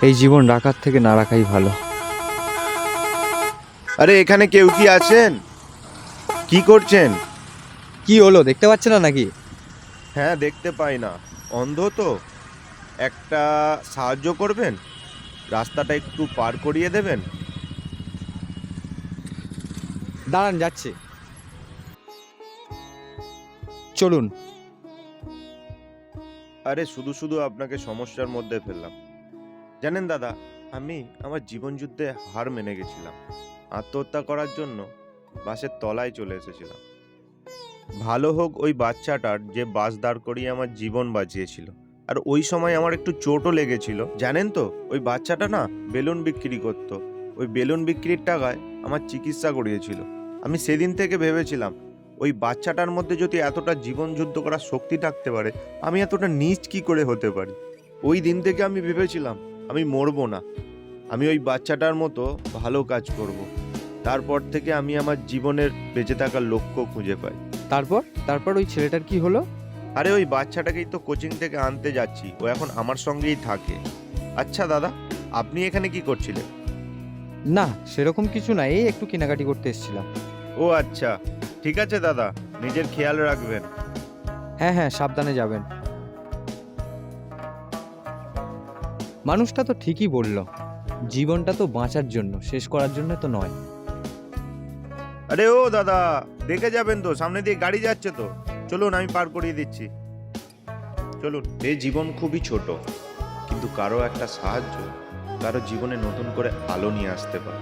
এই জীবন রাখার থেকে না রাখাই ভালো। আরে এখানে কেউ কি আছেন? কি করছেন? কি হলো, দেখতে পাচ্ছে না নাকি? হ্যাঁ, দেখতে পাই না। অন্ধ তো। একটা সাহায্য করবেন? রাস্তাটা একটু পার করিয়ে দেবেন? দাঁড়ান, যাচ্ছে। চলুন। আরে শুধু শুধু আপনাকে সমস্যার মধ্যে ফেললাম। জানেন দাদা, আমি আমার জীবন যুদ্ধে হার মেনে গেছিলাম। আত্মহত্যা করার জন্য বাসের তলায় চলে এসেছিলাম। ভালো হোক ওই বাচ্চাটার যে বাস দাঁড় করিয়ে আমার জীবন বাঁচিয়েছিল। আর ওই সময় আমার একটু চোটও লেগেছিল। জানেন তো, ওই বাচ্চাটা না বেলুন বিক্রি করত। ওই বেলুন বিক্রির টাকায় আমার চিকিৎসা করিয়েছিল। আমি সেদিন থেকে ভেবেছিলাম, ওই বাচ্চাটার মধ্যে যদি এতটা জীবন যুদ্ধ করার শক্তি থাকতে পারে, আমি এতটা নীচ কি করে হতে পারি। ওই দিন থেকে আমি ভেবেছিলাম আমি মরবো না, আমি ওই বাচ্চাটার মতো ভালো কাজ করব। তারপর থেকে আমি আমার জীবনের বেঁচে থাকার লক্ষ্য খুঁজে পাই। তারপর তারপর ওই ছেলেটার কি হলো? আরে ওই বাচ্চাটাকেই তো কোচিং থেকে আনতে যাচ্ছি, ও এখন আমার সঙ্গেই থাকে। আচ্ছা দাদা, আপনি এখানে কি করছিলেন? না, সেরকম কিছু না, এই একটু কেনাকাটি করতে এসেছিলাম। ও আচ্ছা, ঠিক আছে দাদা, নিজের খেয়াল রাখবেন। হ্যাঁ হ্যাঁ, সাবধানে যাবেন। মানুষটা তো ঠিকই বলল, জীবনটা তো বাঁচার জন্য, শেষ করার জন্য তো নয়। আরে ও দাদা, দেখে যাবেন তো, সামনে দিয়ে গাড়ি যাচ্ছে তো। চলুন, আমি পার করিয়ে দিচ্ছি। চলুন। এই জীবন খুবই ছোট, কিন্তু কারো একটা সাহায্য কারো জীবনে নতুন করে আলো নিয়ে আসতে পারে।